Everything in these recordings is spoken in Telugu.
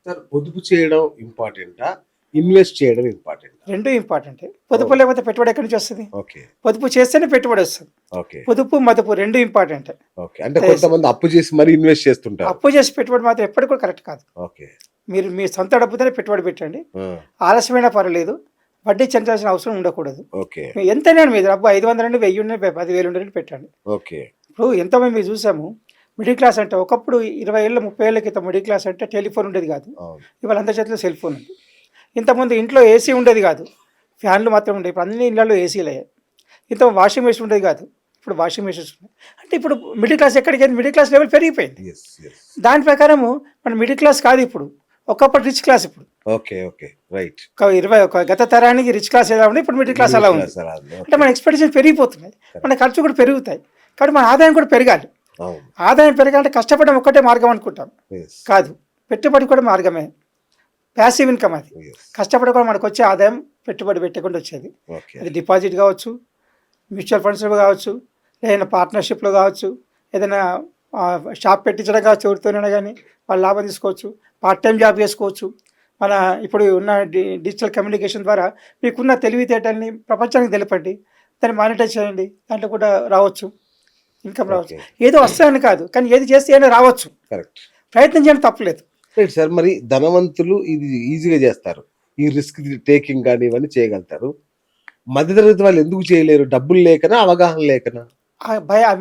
సార్ పొదుపు చేయడం ఇంపార్టెంటా? ఇన్వెస్ట్ చేయడం ఇంపార్టెంటా? రెండు ఇంపార్టెంటే. పొదుపు లేకపోతే పెట్టుబడి ఎక్కడి నుంచి వస్తుంది? ఓకే. పొదుపు చేస్తేనే పెట్టుబడి వస్తుంది. ఓకే. పొదుపు మదుపు రెండు ఇంపార్టెంటే. ఓకే. అంటే కొంతమంది అప్పు చేసి మరి ఇన్వెస్ట్ చేస్తుంటారు. అప్పు చేసి పెట్టుబడి మాత్రం ఎప్పటికి కూడా కరెక్ట్ కాదు. ఓకే. మీరు మీ సొంత డబ్బుతోనే పెట్టుబడి పెట్టండి. ఆ! ఆలస్యమైనా పర్వాలేదు. వడ్డీ చెల్లించాల్సిన అవసరం ఉండకూడదు. ఓకే. ఎంతైనా మీ డబ్బు 500 నుండి 1000 నుండి 10,000 నుండి పెట్టండి. ఓకే. ఇప్పుడు ఎంతోమంది మేము చూసాము. మిడిల్ క్లాస్ అంటే ఒకప్పుడు 20 ఏళ్ళ 30 ఏళ్ల క్రితం మిడిల్ క్లాస్ అంటే టెలిఫోన్ ఉండేది కాదు. అవును. ఇవాళ అందరి చేతిలో సెల్ ఫోన్ ఉంది. ఇంతకుముందు ఇంట్లో ఏసీ ఉండేది కాదు. ఫ్యాన్లు మాత్రం ఉండేవి. ఇప్పుడు అన్ని ఇళ్లలో ఏసీలు అయ్యాయి. ఇంత వాషింగ్ మెషిన్ ఉండేది కాదు. ఇప్పుడు వాషింగ్ మెషిన్స్ ఉన్నాయి. అంటే ఇప్పుడు మిడిల్ క్లాస్ ఎక్కడికి మిడిల్ క్లాస్ లెవెల్ పెరిగిపోయింది. యెస్. యెస్. దాని ప్రకారము మన మిడిల్ క్లాస్ కాదు ఇప్పుడు. ఒకప్పుడు రిచ్ క్లాస్ ఇప్పుడు. ఓకే. ఓకే. రైట్. ఒక గత తరానికి రిచ్ క్లాస్ ఎలా ఉంది, ఇప్పుడు మిడిల్ క్లాస్ అలా ఉంది. అంటే మన ఎక్స్పెక్టేషన్ పెరిగిపోతున్నాయి. మన ఖర్చు కూడా పెరుగుతాయి. కాబట్టి మన ఆదాయం కూడా పెరగాలి. అవును. ఆదాయం పెరగాలంటే కష్టపడడం ఒక్కటే మార్గం అనుకుంటాం. యెస్. కాదు, పెట్టుబడి కూడా మార్గమే. ప్యాసివ్ ఇన్కమ్ అది. యెస్. కష్టపడి కూడా మనకు వచ్చే ఆదాయం పెట్టుబడి పెట్టకుండా వచ్చేది. ఓకే. అది డిపాజిట్ కావచ్చు, మ్యూచువల్ ఫండ్స్లో కావచ్చు, ఏదైనా పార్ట్నర్షిప్లో కావచ్చు, ఏదైనా షాప్ పెట్టించడం కావచ్చు, ఎవరితోనైనా కానీ వాళ్ళు లాభం తీసుకోవచ్చు. పార్ట్ టైం జాబ్ చేసుకోవచ్చు. మన ఇప్పుడు ఉన్న డిజిటల్ కమ్యూనికేషన్ ద్వారా మీకున్న తెలివితేటల్ని ప్రపంచానికి తెలపండి. దాన్ని మానిటైజ్ చేయండి. దాంట్లో కూడా రావచ్చు, ఇన్కమ్ రావచ్చు. ఏదో వస్తాయని కాదు, కానీ ఏది చేస్తే ఏమైనా రావచ్చు. కరెక్ట్. ప్రయత్నం చేయడం తప్పలేదు. Right sir. మరి ధనవంతులు ఇది ఈజీగా చేస్తారు. ఈ రిస్క్ టేకింగ్ కానీ ఇవన్నీ చేయగలుగుతారు. మధ్యతరగతి వాళ్ళు ఎందుకు చేయలేరు? డబ్బులు లేకనా, అవగాహన లేకనా?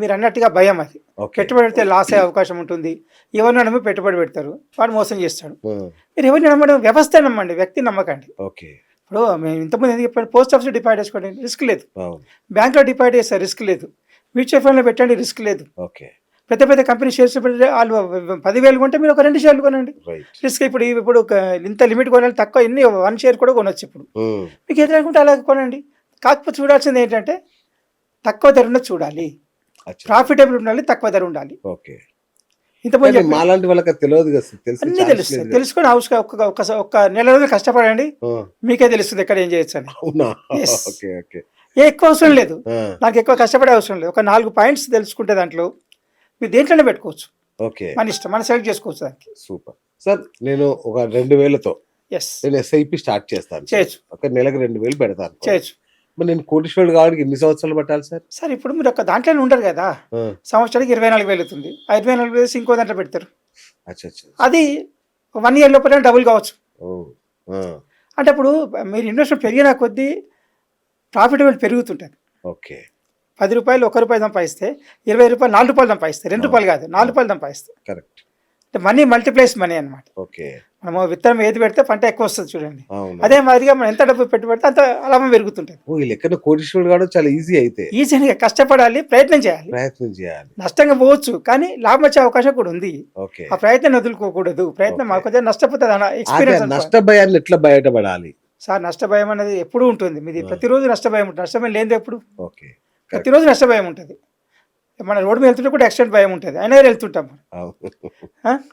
మీరు అన్నట్టుగా భయం అది. ఓకే. పెట్టుబడి పెడితే లాస్ అయ్యే అవకాశం ఉంటుంది. ఎవరిని నమ్మి పెట్టుబడి పెడతారు, వాడు మోసం చేస్తాడు. ఆ! మీరు ఎవరిని నమ్మడం, వ్యవస్థ నమ్మండి, వ్యక్తి నమ్మకండి. ఓకే. ఇప్పుడు మేము ఇంతకుముందు ఎందుకు చెప్పాను, పోస్ట్ ఆఫీస్లో డిపాజిట్ చేసుకోండి, రిస్క్ లేదు. అవును. బ్యాంక్లో డిపాజిట్ చేస్తారు, రిస్క్ లేదు. మ్యూచువల్ ఫండ్లో పెట్టండి, రిస్క్ లేదు. ఓకే. పెద్ద పెద్ద కంపెనీ షేర్స్ పెడితే వాళ్ళు 10,000 కొంటే మీరు ఒక 2 షేర్లు కొనండి. రైట్. రిస్క్ ఇప్పుడు ఇంత లిమిట్ కొనాలి, తక్కువ ఎన్ని 1 షేర్ కూడా కొనొచ్చు. ఇప్పుడు హ్మ్. మీకు ఎదురనుకుంటే అలా కొనండి. కాకపోతే చూడాల్సింది ఏంటంటే తక్కువ ధర ఉన్నది చూడాలి, అచ్చా. ప్రాఫిటబుల్ ఉండాలి, తక్కువ ధర ఉండాలి. ఓకే. ఇంతకుముందు కానీ చెప్పిన మాలాంటి వాళ్ళకి అది తెలియదు కదా సార్. తెలిసే అన్నీ ఛాన్స్ తెలుస్తాయి. లేదు కదా. తెలుసుకొని ఒక్క నెల రోజులు కష్టపడండి, ఆ! మీకే తెలుస్తుంది ఎక్కడ ఏం చేయొచ్చు అని. అవునా? Yes. ఓకే. ఓకే. ఎక్కువ అవసరం లేదు, ఆ! నాకు ఎక్కువ కష్టపడే అవసరం లేదు. ఒక 4 పాయింట్స్ తెలుసుకుంటే దాంట్లో మీరు దేంట్లోనే పెట్టుకోవచ్చు. ఓకే. మన ఇష్టం, మనం సెలెక్ట్ చేసుకోవచ్చు దానికి. సూపర్. సార్ నేను ఒక 2,000తో ఎస్, నేను ఎస్ఐపి స్టార్ట్ చేస్తాను. చేయొచ్చు. ఒక నెలకు 2,000 పెడతాను. చేయొచ్చు. మరి నేను కోటీశ్వరుడు కావడానికి ఎన్ని సంవత్సరాలు పట్టాలి సార్? సార్ ఇప్పుడు మీరు ఒక దాంట్లోనే ఉండరు కదా. ఆ! సంవత్సరానికి 24,000 అవుతుంది. 24,000 వేసి ఇంకో దాంట్లో పెడతారు. అచ్చా. అచ్చా. అది 1 ఇయర్ లోపల డబుల్ కావచ్చు. ఓ! ఆ! అంటే అప్పుడు మీరు ఇన్వెస్ట్మెంట్ పెరిగిన కొద్దీ ప్రాఫిటబిలిటీ పెరుగుతుంటుంది. ఓకే. రూ. 10 ₹1 సంపాదిస్తే రూ. 20 ₹4 సంపాదిస్తే, ₹2 కాదు ₹4 సంపాదిస్తే. కరెక్ట్. అంటే మనీ మల్టిప్లైస్ మనీ అనమాట. ఓకే. మనము విత్తనం ఏది పెడితే పంట ఎక్కువ వస్తుంది చూడండి. అవును. అదే మాదిరిగా మనం ఎంత డబ్బు పెట్టుబడితే అంత లాభం పెరుగుతుంటుంది. ఓ! ఈ లెక్కన కోటీశ్వరుడు కావడం చాలా ఈజీ అయితే. ఈజీగా కష్టపడాలి, ప్రయత్నం చేయాలి. ప్రయత్నం చేయాలి. నష్టంగా పోవచ్చు, కానీ లాభం వచ్చే అవకాశం కూడా ఉంది. ఓకే. ఆ ప్రయత్నం వదులుకోకూడదు. ప్రయత్నం ఓకే. మాకు నష్టపోతుంది అన్న అదే ఎక్స్పీరియన్స్. నష్ట భయాన్ని ఎట్లా బయటపడాలి? సార్ నష్టభయం అనేది ఎప్పుడూ ఉంటుంది. మీది ప్రతిరోజు నష్టభయం ఉంటుంది. నష్టభయం లేనిది ఎప్పుడు? ఓకే. ప్రతిరోజు నష్టభయం ఉంటుంది. మన రోడ్డు మీద వెళ్తుంటే కూడా యాక్సిడెంట్ భయం ఉంటుంది, అయినా వెళ్తుంటాం మనం. అవును.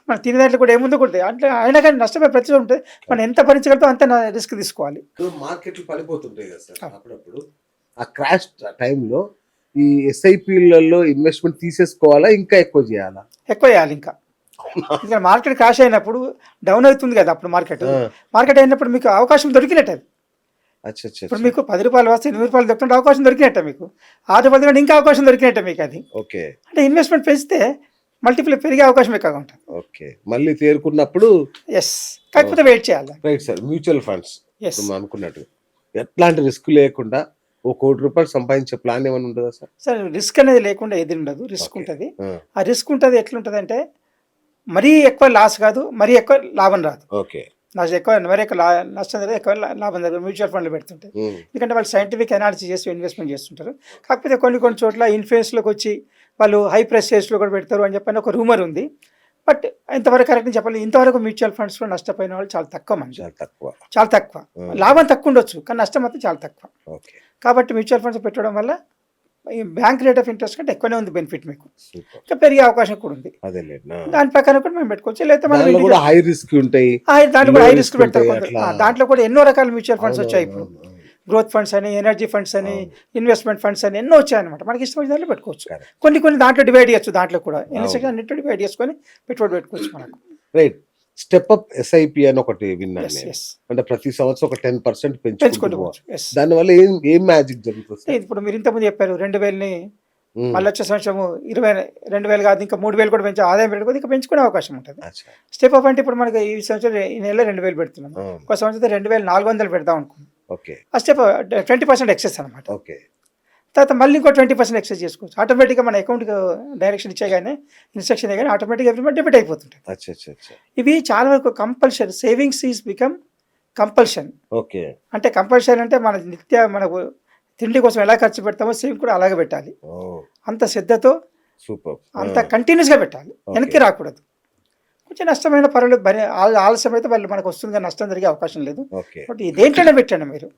మన తినే దాంట్లో కూడా ఏముందో కూడా అంటే అయినా కానీ నష్టభయం ప్రతిరోజు ఉంటుంది. మనం ఎంత భరించగలుగుతాం అంత రిస్క్ తీసుకోవాలి. మార్కెట్లు పడిపోతుంటాయి కదా సార్ అప్పుడప్పుడు. ఆ క్రాష్ టైంలో ఈ ఎస్ఐపిలలో ఇన్వెస్ట్మెంట్ తీసేసుకోవాలా, ఇంకా ఎక్కువ చేయాలా? ఎక్కువ చేయాలి ఇంకా. ఇంకా మార్కెట్ క్రాష్ అయినప్పుడు డౌన్ అవుతుంది కదా, అప్పుడు మార్కెట్ ఆ! అయినప్పుడు మీకు అవకాశం దొరికినట్టు. అది అచ్చా. అచ్చా. ఇప్పుడు మీకు ₹10 వస్తే ₹8 దొరుకుతుంటే అవకాశం దొరికినట్టే, మీకు ₹6 కంటే ఇంకా అవకాశం దొరికినట్టే మీకు. అది ఓకే. అంటే ఇన్వెస్ట్మెంట్ పెంచితే మల్టిపుల్ పెరిగే అవకాశం ఎక్కువగా ఉంటుంది. ఓకే. మళ్ళీ తేరుకున్నప్పుడు ఎస్, కాకపోతే వెయిట్ చేయాలి. Right sir. Mutual funds yes మనం అనుకున్నట్టు ఎట్లాంటి రిస్క్ లేకుండా ₹1,00,00,000 సంపాదించే ప్లాన్ ఏమైనా ఉంటుందా సార్? సార్ రిస్క్ అనేది లేకుండా ఏది ఉండదు. Risk okay. ఉంటుంది. ఆ! ఆ రిస్క్ ఉంటుంది ఎట్లుంటుంది అంటే మరీ ఎక్కువ లాస్ కాదు, మరీ ఎక్కువ లాభం రాదు. ఓకే. మరీ ఎక్కువ నష్టం జరగదు, ఎక్కువ లాభం జరగదు మ్యూచువల్ ఫండ్లు పెడుతుంటాయి. హ్మ్. ఎందుకంటే వాళ్ళు సైంటిఫిక్ అనాలిసిస్ చేసి ఇన్వెస్ట్మెంట్ చేస్తుంటారు. కాకపోతే కొన్ని చోట్ల ఇన్ఫ్లుయెన్స్లోకి వచ్చి వాళ్ళు హై ప్రెస్టేజ్లో కూడా పెడతారు అని చెప్పని ఒక రూమర్ ఉంది. బట్ ఇంతవరకు కరెక్ట్ చెప్పాలి. ఇంతవరకు మ్యూచువల్ ఫండ్స్లో నష్టపోయిన వాళ్ళు చాలా తక్కువ మంది, చాలా తక్కువ. చాలా తక్కువ. లాభం తక్కువ ఉండొచ్చు, కానీ నష్టం మాత్రం చాలా తక్కువ. ఓకే. కాబట్టి మ్యూచువల్ ఫండ్స్ పెట్టడం వల్ల ఈ బ్యాంక్ రేట్ ఆఫ్ ఇంట్రెస్ట్ కంటే ఎక్కువనే ఉంది బెనిఫిట్ మీకు. సూపర్. ఇంకా పెరిగే అవకాశం కూడా ఉంది. అదేలేనా. దాని ప్రకారం కూడా మేము పెట్టుకోవచ్చు. లేకపోతే మనం దానిలో కూడా హై రిస్క్ ఉంటాయి. దాంట్లో కూడా low హై risk రిస్క్ పెడతారు ఉంటాయి కొందరు. అట్లా. దాంట్లో కూడా ఎన్నో రకాల మ్యూచువల్ ఫండ్స్ వచ్చాయి ఇప్పుడు. అవును. గ్రోత్ ఫండ్స్ అని, ఎనర్జీ ఫండ్స్ అని, అవును. ఇన్వెస్ట్మెంట్ ఫండ్స్ అని ఎన్నో వచ్చాయన్నమాట. మనకి ఇష్టమైన దాంట్లో పెట్టుకోవచ్చు. Correct. కొన్ని దాంట్లో డివైడ్ చేయొచ్చు. దాంట్లో కూడా అవును. ఎన్ని సెకండ్ అన్నింటిలో డివైడ్ చేసుకొని పెట్టుబడి పెట్టుకోవచ్చు మనకు. రైట్. స్టెప్ అప్ ఎస్ఐపి అని ఒకటి విన్నాను ఎస్ నేను. ఎస్ అంటే ప్రతి సంవత్సరం ఒక 10% పెంచుకుంటూ పెంచుకుంటూ పోవచ్చు. ఎస్ దానివల్ల ఏం మ్యాజిక్ జరుగుతుంది సార్? ఇప్పుడు మీరు ఇంతకుముందు చెప్పారు 2000ని ఉమ్, మళ్ళీ వచ్చే సంవత్సరము 20,000 కాదు ఇంకా 3,000 కూడా పెంచే ఆదాయం పెట్టుకోదు ఇంకా పెంచుకునే అవకాశం ఉంటుంది. అచ్చా. స్టెప్ అప్ అంటే ఇప్పుడు మనకి ఈ సంవత్సరం ఈ నెల 2,000 పెడుతున్నాం, ఆ, ఒక సంవత్సరం 2,400 పెడదాం అనుకున్నాం. ఓకే ఆ స్టెప్ 20% ఎక్సెస్ అనమాట. ఓకే తర్వాత మళ్ళీ ఇంకో 20% ఎక్సెస్ చేసుకోవచ్చు. ఆటోమేటిక్గా మన అకౌంట్కి డైరెక్షన్ ఇచ్చేగానే ఇన్స్ట్రక్షన్ కానీ ఆటోమేటిక్గా ఎవ్రీ మంత్ డెబిట్ అయిపోతుంటుంది. అచ్చా అచ్చా అచ్చా ఇవి చాలా వరకు compulsory. Savings is become compulsion. Okay అంటే కంపల్సరీ అంటే మన మనకు తిండి కోసం ఎలా ఖర్చు పెడతామో సేవింగ్ కూడా అలాగే పెట్టాలి. ఓ అంత శ్రద్ధతో సూపర్. అంత కంటిన్యూస్గా పెట్టాలి, వెనక్కి రాకూడదు. కొంచెం నష్టమైన పర్వాలేదు, ఆలస్యం అయితే వాళ్ళు మనకు వస్తుంది కానీ నష్టం జరిగే అవకాశం లేదు. ఓకే కాబట్టి దేంట్లోనే పెట్టండి, మీరు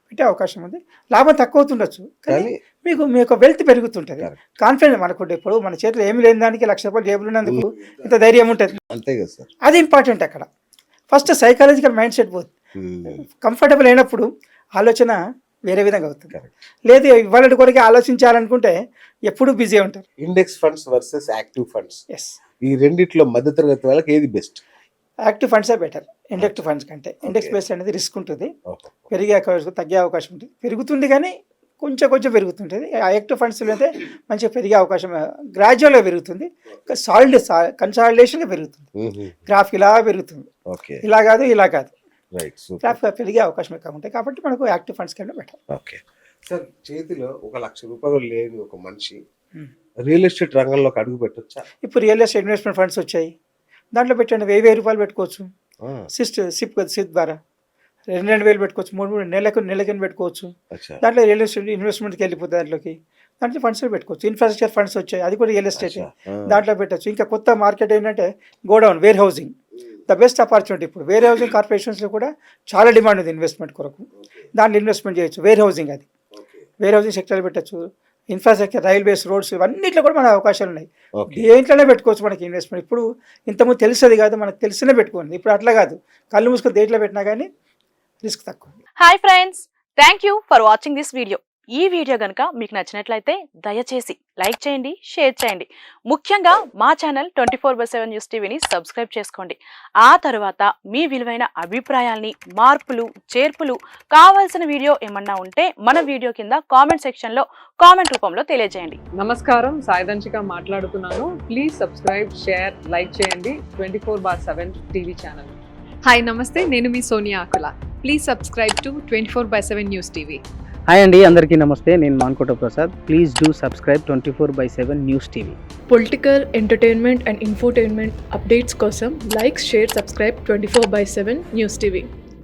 పెట్టే అవకాశం ఉంది. లాభం తక్కువ అవుతుండొచ్చు కానీ కానీ మీ యొక్క వెల్త్ పెరుగుతుంటుంది. Correct. కాన్ఫిడెన్స్ మనకు ఇప్పుడు మన చేతిలో ఏమి లేని దానికి ₹1,00,000 జేబులు ఉన్నందుకు ఇంత ధైర్యం ఉంటుంది. అంతే కదా సార్. అది ఇంపార్టెంట్. అక్కడ ఫస్ట్ సైకాలజికల్ మైండ్ సెట్ పోతుంది. ఉమ్, కంఫర్టబుల్ అయినప్పుడు ఆలోచన వేరే విధంగా అవుతుంది. Correct. లేదు ఇవాళ కొరకు ఆలోచించాలనుకుంటే ఎప్పుడు బిజీ ఉంటారు. Index funds versus active funds, yes, ఈ రెండిట్లో మధ్యతరగతి వాళ్ళకి ఏది బెస్ట్? యాక్టివ్ ఫండ్సే బెటర్ ఇండెక్స్ ఫండ్స్ కంటే. ఇండెక్స్ బేస్డ్ అనేది రిస్క్ ఉంటుంది, పెరిగే అవకాశం తగ్గే అవకాశం ఉంటుంది. పెరుగుతుంది కానీ కొంచెం కొంచెం పెరుగుతుంటుంది. యాక్టివ్ ఫండ్స్లో అయితే మంచిగా పెరిగే అవకాశం గ్రాడ్యువల్గా పెరుగుతుంది, సాలిడ్ కన్సాలిడేషన్గా పెరుగుతుంది. గ్రాఫ్ ఇలా పెరుగుతుంది, ఓకే ఇలా కాదు ఇలా కాదు, రైట్ సూపర్. గ్రాఫ్ పెరిగే అవకాశం ఎక్కువ ఉంటాయి. కాబట్టి మనకు యాక్టివ్ ఫండ్స్ కంటే బెటర్. ఓకే సార్, చేతిలో ₹1,00,000 లేని ఒక మనిషి రియల్ ఎస్టేట్ రంగంలోకి అడుగు పెట్టొచ్చా? ఇప్పుడు రియల్ ఎస్టేట్ ఇన్వెస్ట్మెంట్ ఫండ్స్ వచ్చాయి, దాంట్లో పెట్టండి. ₹1,000 పెట్టుకోవచ్చు. సిప్ ద్వారా 2,000 పెట్టుకోవచ్చు. 3 నెలకి పెట్టుకోవచ్చు. అచ్చా దాంట్లో రియల్ ఎస్టేట్ ఇన్వెస్ట్మెంట్కి వెళ్ళిపోతుంది. దాంట్లో ఫండ్స్ పెట్టుకోవచ్చు. ఇన్ఫ్రాస్ట్రక్చర్ ఫండ్స్ వచ్చాయి, అది కూడా రియల్ ఎస్టేట్, దాంట్లో పెట్టచ్చు. ఇంకా కొత్త మార్కెట్ ఏంటంటే godown, warehousing, the best opportunity. ఇప్పుడు వేర్ హౌసింగ్ కార్పొరేషన్స్లో కూడా చాలా డిమాండ్ ఉంది ఇన్వెస్ట్మెంట్ కొరకు. దాంట్లో ఇన్వెస్ట్మెంట్ చేయొచ్చు. వేర్ హౌసింగ్, అది వేర్ హౌసింగ్ సెక్టర్ పెట్టచ్చు. ఇన్ఫ్రాస్ట్రక్చర్, రైల్వేస్, రోడ్స్, ఇవన్నిట్లో కూడా మన అవకాశాలు ఉన్నాయి. దేంట్లోనే పెట్టుకోవచ్చు మనకి ఇన్వెస్ట్మెంట్. ఇప్పుడు ఇంతకుముందు తెలిసేది కాదు, మనకు తెలిసినే పెట్టుకోండి. ఇప్పుడు అట్లా కాదు, కళ్ళు మూసుకొని దేంట్లో పెట్టినా కానీ రిస్క్ తక్కువ. Hi friends, thank you for watching this video. ఈ వీడియో కనుక మీకు నచ్చినట్లయితే దయచేసి లైక్ చేయండి, షేర్ చేయండి. ముఖ్యంగా మా ఛానల్ 24/7 న్యూస్ టీవీని సబ్స్క్రైబ్ చేసుకోండి. ఆ తర్వాత మీ విలువైన అభిప్రాయాల్ని, మార్పులు, చేర్పులు, కావాల్సిన వీడియో ఏమన్నా ఉంటే మన వీడియో కింద కామెంట్ సెక్షన్లో కామెంట్ రూపంలో తెలియజేయండి. నమస్కారం, సాయిదంచిక మాట్లాడుతున్నాను. ప్లీజ్ సబ్స్క్రైబ్, షేర్, లైక్ చేయండి 24/7 టీవీ ఛానల్. హాయ్ నమస్తే, నేను మీ Sonia Akula. Please subscribe to 24/7 news TV. Hi అండి, అందరికీ నమస్తే. నేను Mankota Prasad. Please do subscribe 24/7 news TV. Political, entertainment and infotainment updates కోసం like, share, subscribe 24/7 news TV.